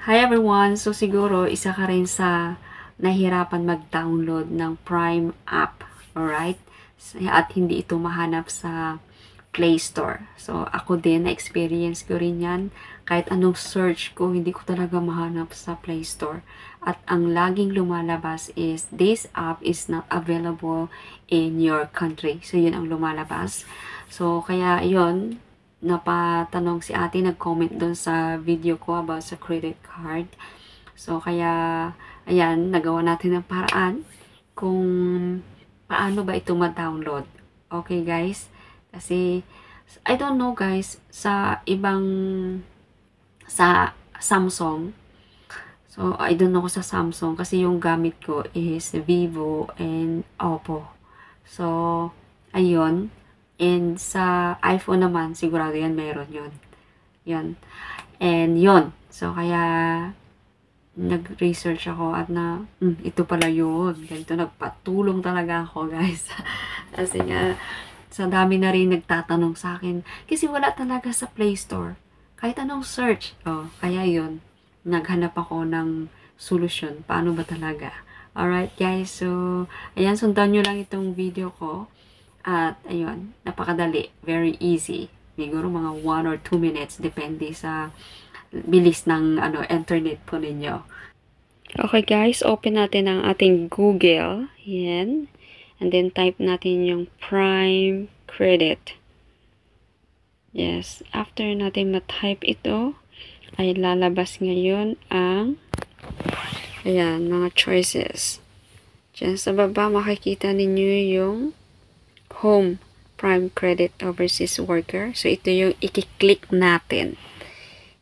Hi everyone! So siguro isa ka rin sa nahirapan mag-download ng Prime app, alright? At hindi ito mahanap sa Play Store. So ako din, na-experience ko rin yan. Kahit anong search ko, hindi ko talaga mahanap sa Play Store. At ang laging lumalabas is, this app is not available in your country. So yun ang lumalabas. So kaya yun, napatanong si ate, nag-comment doon sa video ko about sa credit card. So, kaya, ayan, nagawa natin ng paraan kung paano ba ito ma-download. Okay, guys? Kasi, I don't know, guys, sa Samsung, so, I don't know sa Samsung kasi yung gamit ko is Vivo and Oppo. So, ayun. And sa iPhone naman, sigurado yan, meron yun. Yun. And yun. So, kaya, nag-research ako at ito pala yun. Ganito, nagpatulong talaga ako, guys. Kasi nga, sa dami na rin nagtatanong sa akin. Kasi wala talaga sa Play Store. Kahit anong search. Oh, kaya yun. Naghanap ako ng solusyon. Paano ba talaga? Alright, guys. So, ayan, sundan nyo lang itong video ko. At, ayun, napakadali. Very easy. Siguro mga 1 or 2 minutes. Depende sa bilis ng internet po ninyo. Okay guys, open natin ang ating Google. Yan. And then type natin yung Prime Credit. Yes. After natin ma-type ito, ay lalabas ngayon ang ayan, mga choices. Diyan sa baba, makikita ninyo yung Home Prime Credit Overseas Worker. So, ito yung i-click natin.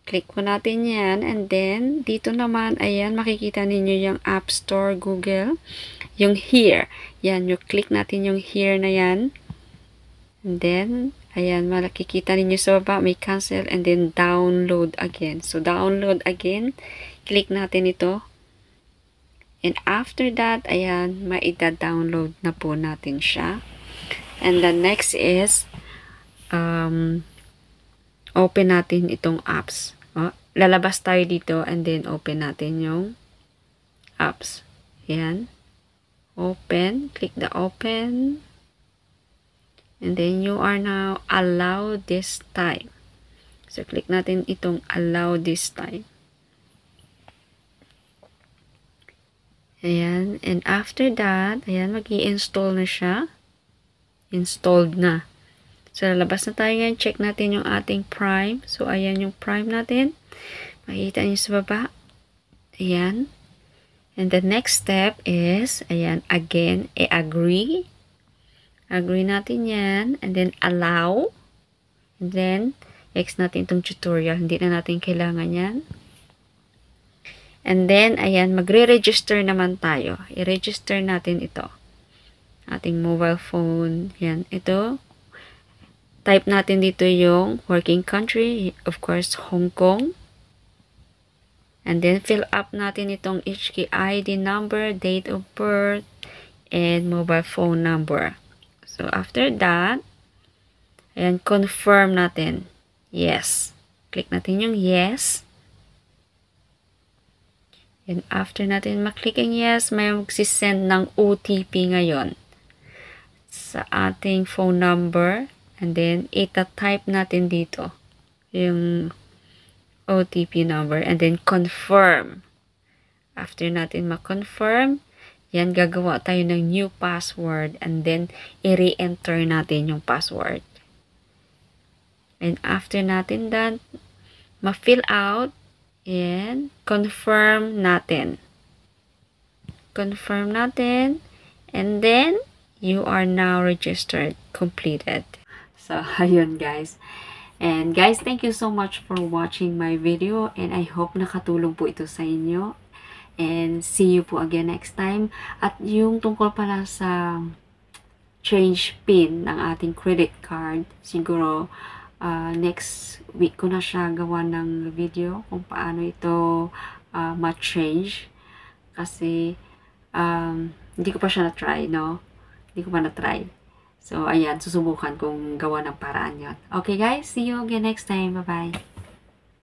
Click po natin yan. And then, dito naman, ayan, makikita ninyo yung App Store, Google. Yung Here. Yan, yung click natin yung Here na yan. And then, ayan, makikita ninyo sa baba, may cancel and then download again. So, download again. Click natin ito. And after that, ayan, maida-download na po natin siya. And the next is, open natin itong apps. Lalabas tayo dito and then open natin yung apps. Ayan. Open. Click the open. And then you are now allow this time. So, click natin itong allow this time. Ayan. And after that, ayan, mag-i-install na siya. Installed na. So, lalabas na tayo ngayon. Check natin yung ating Prime. So, ayan yung Prime natin. Makikita nyo sa baba. Ayan. And the next step is, ayan, again, agree. Agree natin yan. And then, allow. And then, X natin itong tutorial. Hindi na natin kailangan yan. And then, ayan, magre-register naman tayo. I-register natin ito. Ating mobile phone. Yan. Ito. Type natin dito yung working country. Of course, Hong Kong. And then, fill up natin itong HK ID number, date of birth, and mobile phone number. So, after that, ayan, confirm natin. Yes. Click natin yung yes. And after natin maklik ang yes, may magsisend ng OTP ngayon sa ating phone number. And then, ita-type natin dito yung OTP number. And then, confirm. After natin ma-confirm, yan, gagawa tayo ng new password. And then, i-re-enter natin yung password. And after natin that, ma-fill out, and confirm natin. Confirm natin. And then, you are now registered, completed. So, ayun guys. And guys, thank you so much for watching my video. And I hope nakatulong po ito sa inyo. And see you po again next time. At yung tungkol pala sa change PIN ng ating credit card, siguro next week ko na siya gawa ng video kung paano ito ma-change. Kasi hindi ko pa siya na-try, no? Hindi ko pa na-try. So, ayan, susubukan kong gawa ng paraan yon. Okay guys, see you again next time. Bye-bye.